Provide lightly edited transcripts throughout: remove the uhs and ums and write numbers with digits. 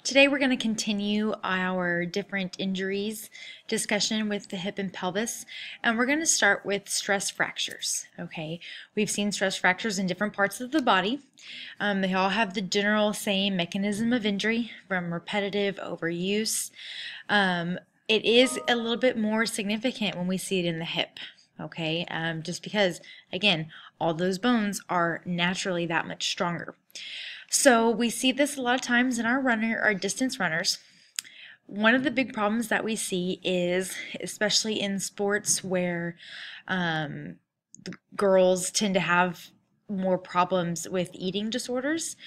Today we're going to continue our different injuries discussion with the hip and pelvis, and we're going to start with stress fractures. Okay, we've seen stress fractures in different parts of the body. They all have the general same mechanism of injury from repetitive overuse. It is a little bit more significant when we see it in the hip. Okay, just because, again, all those bones are naturally that much stronger. So we see this a lot of times in our distance runners. One of the big problems that we see is, especially in sports where girls tend to have more problems with eating disorders,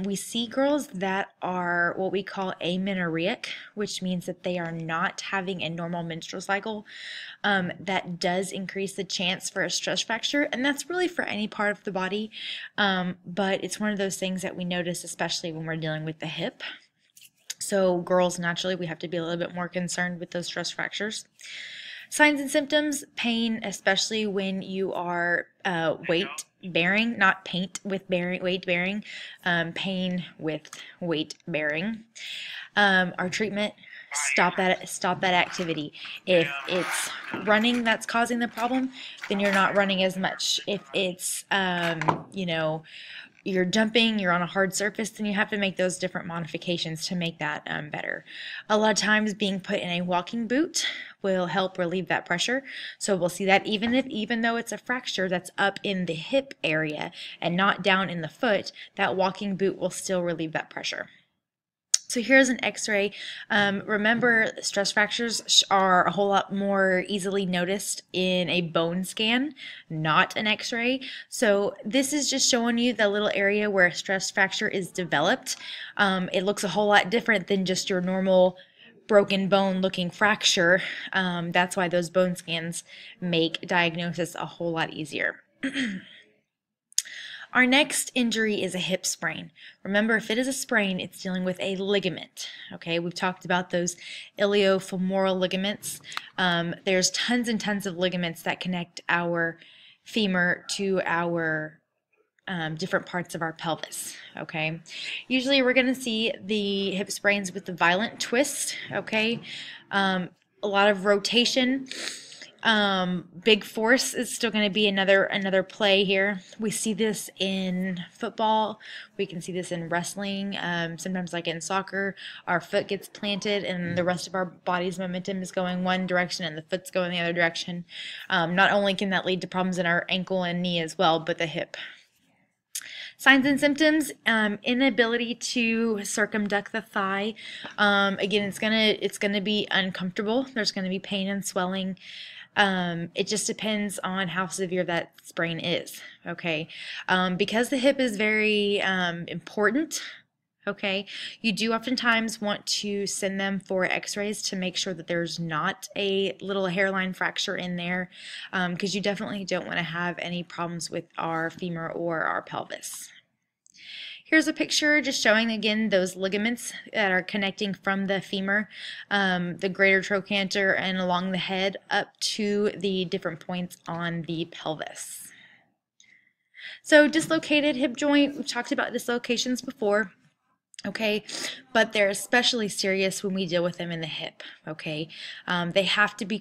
we see girls that are what we call amenorrheic, which means that they are not having a normal menstrual cycle. That does increase the chance for a stress fracture, and that's really for any part of the body, but it's one of those things that we notice, especially when we're dealing with the hip. So girls, naturally, we have to be a little bit more concerned with those stress fractures. Signs and symptoms: pain, especially when you are weight bearing, not paint with bearing, weight bearing, pain with weight bearing. Our treatment: stop that activity. If it's running that's causing the problem, then you're not running as much. If it's you're jumping, you're on a hard surface, then you have to make those different modifications to make that better. A lot of times being put in a walking boot will help relieve that pressure. So we'll see that even though it's a fracture that's up in the hip area and not down in the foot, that walking boot will still relieve that pressure. So here's an x-ray. Remember, stress fractures are a whole lot more easily noticed in a bone scan, not an x-ray. So this is just showing you the little area where a stress fracture is developed. It looks a whole lot different than just your normal broken bone looking fracture. That's why those bone scans make diagnosis a whole lot easier. Our next injury is a hip sprain. Remember, if it is a sprain, it's dealing with a ligament. Okay, we've talked about those iliofemoral ligaments. There's tons and tons of ligaments that connect our femur to our different parts of our pelvis. Okay, usually we're going to see the hip sprains with the violent twist. Okay, a lot of rotation. Big force is still going to be another play here. We see this in football. We can see this in wrestling. Sometimes, like in soccer, our foot gets planted and the rest of our body's momentum is going one direction and the foot's going the other direction. Not only can that lead to problems in our ankle and knee as well, but the hip. Signs and symptoms: inability to circumduct the thigh. Again, it's gonna be uncomfortable. There's gonna be pain and swelling. It just depends on how severe that sprain is. Okay, because the hip is very important. Okay, you do oftentimes want to send them for x-rays to make sure that there's not a little hairline fracture in there, because you definitely don't want to have any problems with our femur or our pelvis. Here's a picture just showing again those ligaments that are connecting from the femur, the greater trochanter, and along the head up to the different points on the pelvis. So dislocated hip joint, we've talked about dislocations before. Okay, but they're especially serious when we deal with them in the hip. Okay, they have to be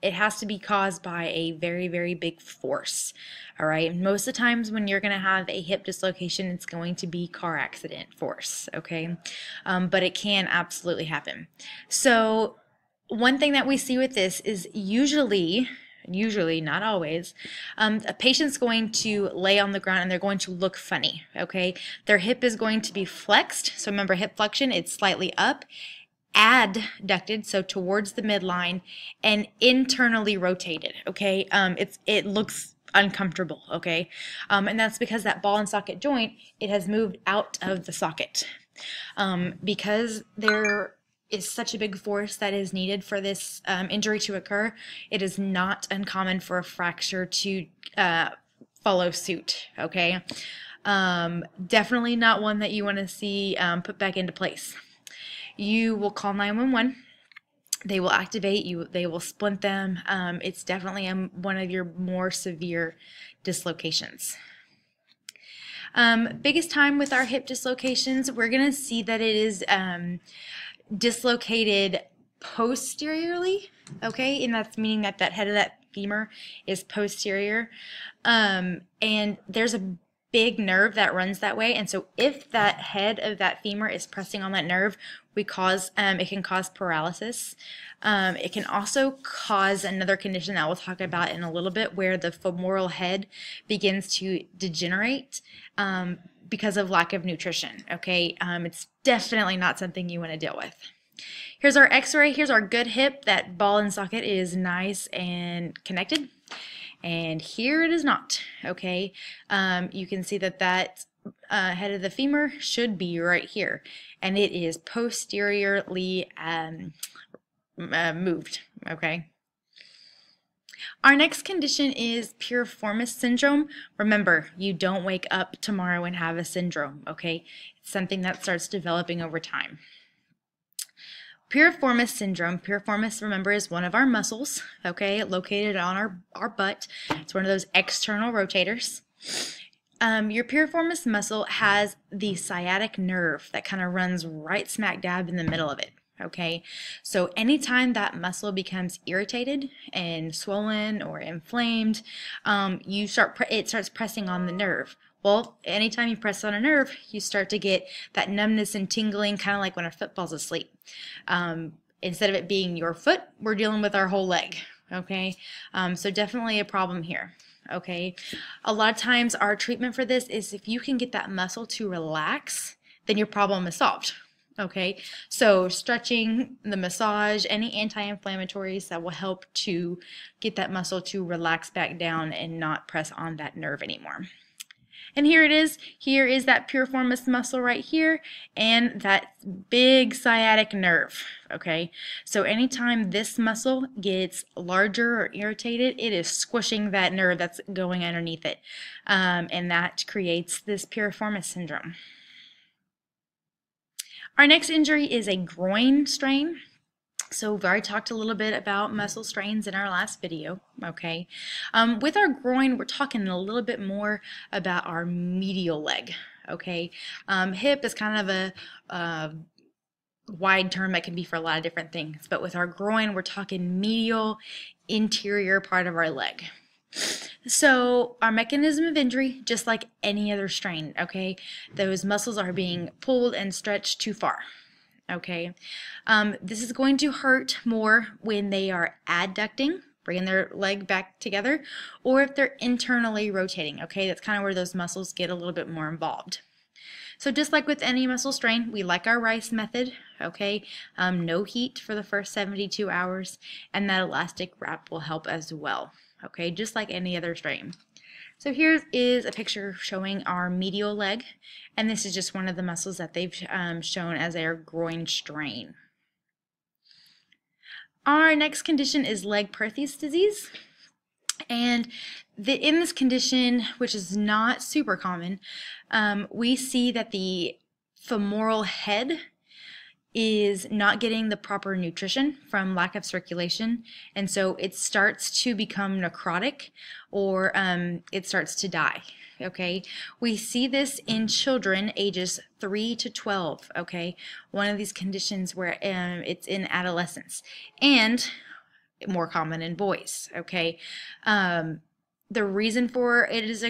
it has to be caused by a very, very big force. All right, most of the times when you're going to have a hip dislocation, it's going to be car accident force. Okay, but it can absolutely happen. So one thing that we see with this is usually, not always, a patient's going to lay on the ground and they're going to look funny. Okay, their hip is going to be flexed. So remember, hip flexion, it's slightly up, adducted, so towards the midline, and internally rotated. Okay, it looks uncomfortable. Okay, and that's because that ball and socket joint, it has moved out of the socket, because there is such a big force that is needed for this injury to occur. It is not uncommon for a fracture to follow suit. Okay, definitely not one that you want to see put back into place. You will call 911. They will activate you. They will splint them. It's definitely one of your more severe dislocations. Biggest time with our hip dislocations, we're going to see that it is dislocated posteriorly, okay, and that's meaning that that head of that femur is posterior, and there's a big nerve that runs that way, and so if that head of that femur is pressing on that nerve, it can cause paralysis. It can also cause another condition that we'll talk about in a little bit, where the femoral head begins to degenerate because of lack of nutrition. Okay, it's definitely not something you want to deal with. Here's our x-ray. Here's our good hip. That ball and socket is nice and connected. And here it is not. Okay, you can see that that head of the femur should be right here. And it is posteriorly moved. Okay. Our next condition is piriformis syndrome. Remember, you don't wake up tomorrow and have a syndrome. Okay, it's something that starts developing over time. Piriformis syndrome, piriformis, remember, is one of our muscles, okay, located on our butt. It's one of those external rotators. Your piriformis muscle has the sciatic nerve that kind of runs right smack dab in the middle of it, okay? So anytime that muscle becomes irritated and swollen or inflamed, it starts pressing on the nerve. Well, anytime you press on a nerve, you start to get that numbness and tingling, kind of like when a foot falls asleep. Instead of it being your foot, we're dealing with our whole leg, okay? So definitely a problem here, okay? A lot of times our treatment for this is if you can get that muscle to relax, then your problem is solved, okay? So stretching, the massage, any anti-inflammatories that will help to get that muscle to relax back down and not press on that nerve anymore. And here it is. Here is that piriformis muscle right here and that big sciatic nerve, okay? So anytime this muscle gets larger or irritated, it is squishing that nerve that's going underneath it, and that creates this piriformis syndrome. Our next injury is a groin strain. So we've already talked a little bit about muscle strains in our last video, okay? With our groin, we're talking a little bit more about our medial leg, okay? Hip is kind of a wide term that can be for a lot of different things, but with our groin, we're talking medial, interior part of our leg. So our mechanism of injury, just like any other strain, okay? Those muscles are being pulled and stretched too far. Okay, this is going to hurt more when they are adducting, bringing their leg back together, or if they're internally rotating. Okay, that's kind of where those muscles get a little bit more involved. So just like with any muscle strain, we like our Rice method, okay? No heat for the first 72 hours, and that elastic wrap will help as well, okay? Just like any other strain. So here is a picture showing our medial leg, and this is just one of the muscles that they've shown as our groin strain. Our next condition is Legg-Perthes disease, and in this condition, which is not super common, we see that the femoral head is not getting the proper nutrition from lack of circulation, and so it starts to become necrotic, or it starts to die. Okay, we see this in children ages 3 to 12. Okay, one of these conditions where it's in adolescence, and more common in boys. Okay, the reason for it is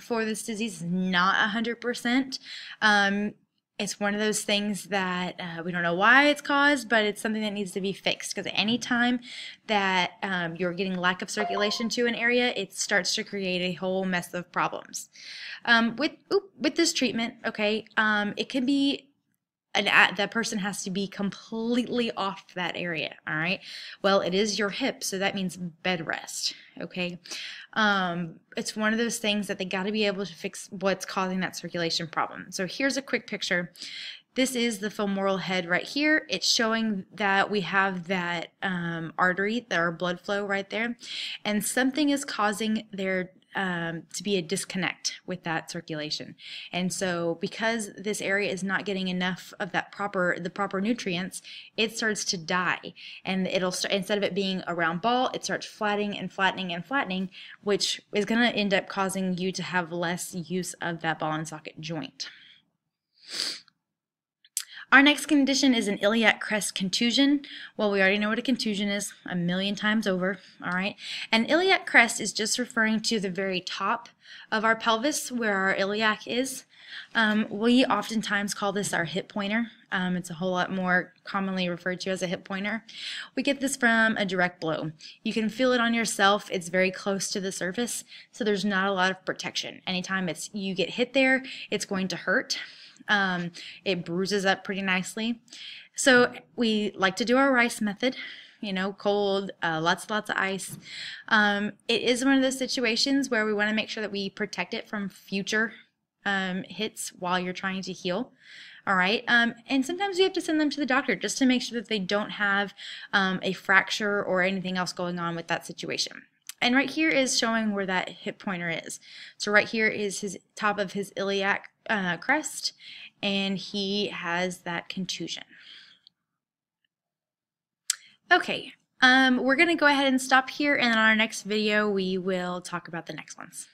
for this disease is not 100%. It's one of those things that we don't know why it's caused, but it's something that needs to be fixed, because any time that you're getting lack of circulation to an area, it starts to create a whole mess of problems. With this treatment, okay, it can be that person has to be completely off that area, all right? Well, it is your hip, so that means bed rest, okay? It's one of those things that they got to be able to fix what's causing that circulation problem. So here's a quick picture. This is the femoral head right here. It's showing that we have that artery, our blood flow right there, and something is causing there to be a disconnect with that circulation. And so because this area is not getting enough of the proper nutrients, it starts to die, and it'll start, instead of it being a round ball, it starts flattening and flattening and flattening, which is going to end up causing you to have less use of that ball and socket joint. Our next condition is an iliac crest contusion. Well, we already know what a contusion is a million times over, all right? And iliac crest is just referring to the very top of our pelvis where our iliac is. We oftentimes call this our hip pointer. It's a whole lot more commonly referred to as a hip pointer. We get this from a direct blow. You can feel it on yourself. It's very close to the surface, so there's not a lot of protection. Anytime you get hit there, it's going to hurt. It bruises up pretty nicely. So we like to do our rice method, you know, cold, lots of ice. It is one of those situations where we want to make sure that we protect it from future hits while you're trying to heal. All right. And sometimes we have to send them to the doctor just to make sure that they don't have a fracture or anything else going on with that situation. And right here is showing where that hip pointer is. So right here is his top of his iliac crest, and he has that contusion. Okay, we're going to go ahead and stop here, and in our next video we will talk about the next ones.